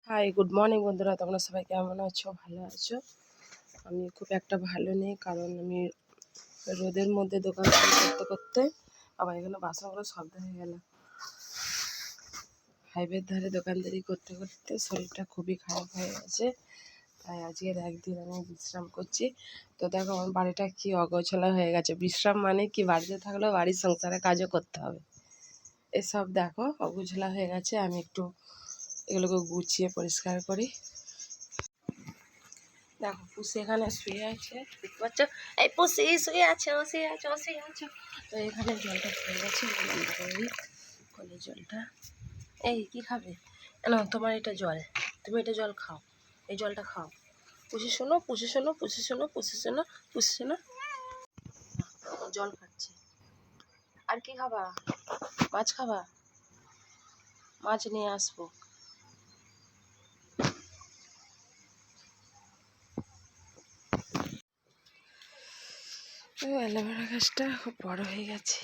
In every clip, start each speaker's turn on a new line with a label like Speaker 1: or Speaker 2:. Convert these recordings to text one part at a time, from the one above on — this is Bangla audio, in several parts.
Speaker 1: হাই, গুড মর্নিং বন্ধুরা। তোমরা সবাই কেমন আছো? ভালো আছো? আমি খুব একটা ভালো নেই, কারণ আমি রোদের মধ্যে দোকান করতে করতে আবার এখানে বাসনগুলো শব্দ হয়ে গেল। হাইওয়ের ধারে দোকানদারি করতে করতে শরীরটা খুবই খারাপ হয়ে গেছে, তাই আজকের একদিন আমি বিশ্রাম করছি। তো দেখো আমার বাড়িটা কি অগোছালো হয়ে গেছে। বিশ্রাম মানে কি, বাড়িতে থাকলেও বাড়ির সংসারে কাজও করতে হবে। এসব দেখো অগোছালো হয়ে গেছে, আমি একটু এগুলোকে গুছিয়ে পরিষ্কার করি। দেখো পুষি এখানে শুয়ে আছে, দেখতে পাচ্ছ? এই পুষি শুয়ে আছে, শুয়ে আছে, শুয়ে আছো। তো এখানে জলটা খেয়ে গেছে, বন্ধ করি কলের জলটা। এই কি খাবে? না, তোমার এটা জল, তুমি এটা জল খাও, এই জলটা খাও। পুষি শোনো, পুষি শোনো, পুষি শোনো, পুষি শোনো, পুষি শোনো, জল খাচ্ছে। আর কি খাবা? মাছ খাবা? মাছ নিয়ে আসবো। অ্যালোভেরা গাছটা খুব বড় হয়ে গেছে,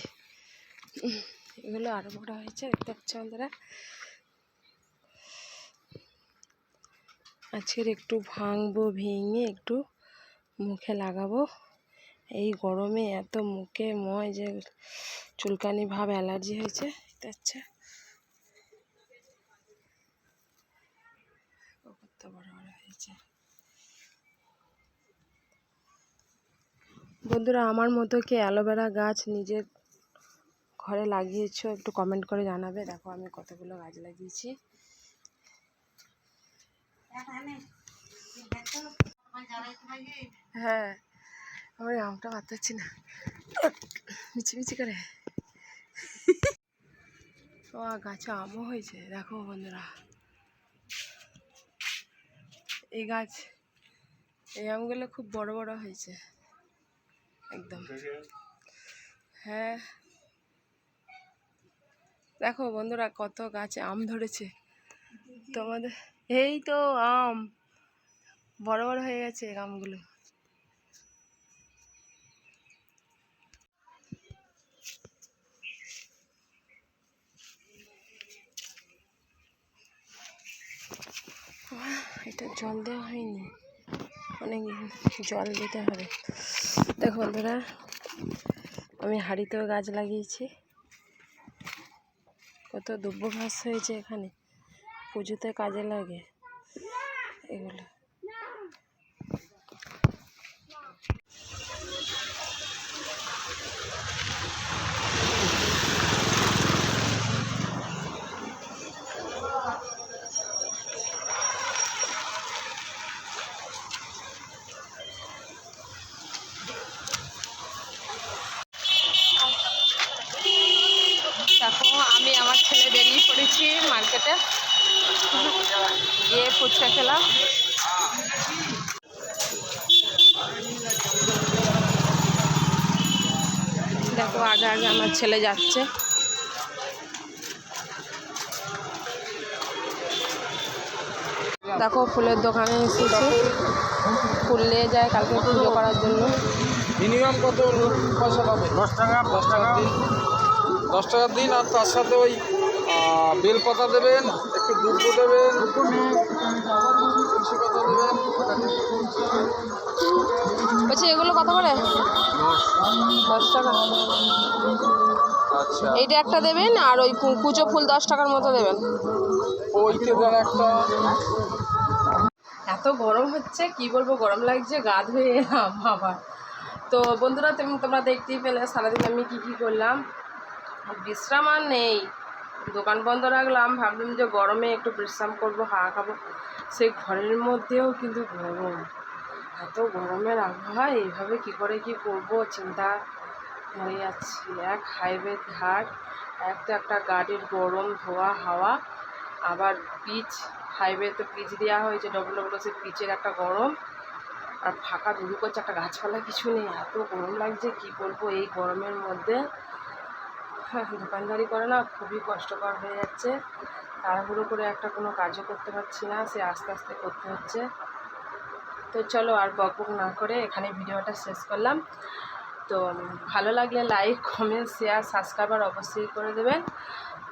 Speaker 1: এগুলো আরো বড় হয়েছে, দেখতে পাচ্ছ বন্ধুরা। আজকের একটু ভাঙবো, ভেঙে একটু মুখে লাগাবো। এই গরমে এত মুখে ময় যে চুলকানি ভাব, অ্যালার্জি হয়েছে। আচ্ছা, কত বড় বড় হয়েছে বন্ধুরা। আমার মতো কি অ্যালোভেরা গাছ নিজের ঘরে লাগিয়েছো? একটু কমেন্ট করে জানাবে। দেখো আমি কতগুলো গাছ লাগিয়েছি। হ্যাঁ, আমার আমটা বাতাচ্ছি না, মিছি মিছি করে। ও গাছে আমও হয়েছে, দেখো বন্ধুরা। এই গাছ, এই আমগুলো খুব বড় বড় হয়েছে একদম। হ্যাঁ দেখো বন্ধুরা, কত গাছে আম ধরেছে তোমাদের। এই তো আম বড় বড় হয়ে গেছে আমগুলো। এটা জল দেওয়া হয়নি, অনেক জল দিতে হবে। দেখো বন্ধুরা, আমি হাঁড়িতেও গাছ লাগিয়েছি। কত দুব্বো ঘাস হয়েছে এখানে, পুজোতে কাজে লাগে এগুলো। দেখো আমি আমার ছেলে বেরিয়ে পড়েছি মার্কেটে, গিয়ে ফুচকা খেলাম। দেখো আগে আগে আমার ছেলে যাচ্ছে। দেখো ফুলের দোকানে এসেছি, ফুল নিয়ে যায় কালকে পুজো করার জন্য।
Speaker 2: মিনিমাম কত পয়সা পাবে? 10 টাকা। 10 টাকা দিন, 10 টাকা দিন। আর তার সাথে ওই বেলপাতা দেবেন, একটু দুব্বো দেবেন, তুলসী পাতা দেবেন।
Speaker 1: বলছি এগুলো কত করে? 10 টাকা।
Speaker 2: আচ্ছা,
Speaker 1: এইটা একটা দেবেন, আর ওই কুচো ফুল 10 টাকার মতো দেবেন।
Speaker 2: ওইতে দেন একটা।
Speaker 1: এত গরম হচ্ছে কি বলবো, গরম লাগছে, গা ধুয়ে এলাম আবার। তো বন্ধুরা তোমরা দেখতেই পেলে সারাদিন আমি কি করলাম। বিশ্রাম আর নেই, দোকান বন্ধ রাখলাম, ভাবলাম যে গরমে একটু বিশ্রাম করবো, হাওয়া খাবো। সেই ঘরের মধ্যেও কিন্তু গরম, এত গরমের আবহাওয়া, এইভাবে কি করে কি করবো চিন্তা হয়ে যাচ্ছি। এক হাইওয়ে ধার, এক তো একটা গাড়ির গরম ধোয়া হাওয়া, আবার পিচ, হাইওয়েতে পিচ দেওয়া হয়েছে ডবল ডবল, সে পিচের একটা গরম, আর ফাঁকা ধুধু করছে, একটা গাছপালা কিছু নেই, এত গরম লাগছে কি বলবো এই গরমের মধ্যে। হ্যাঁ, দোকানদারি করে না খুবই কষ্টকর হয়ে যাচ্ছে, তাড়াহুড়ো করে একটা কোনো কাজও করতে পারছি না, সে আস্তে আস্তে করতে হচ্ছে। তো চলো আর বকবক না করে এখানে ভিডিওটা শেষ করলাম। তো ভালো লাগলে লাইক, কমেন্ট, শেয়ার, সাবস্ক্রাইব অবশ্যই করে দেবেন।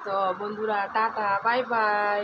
Speaker 1: তো বন্ধুরা টাটা, বাই বাই।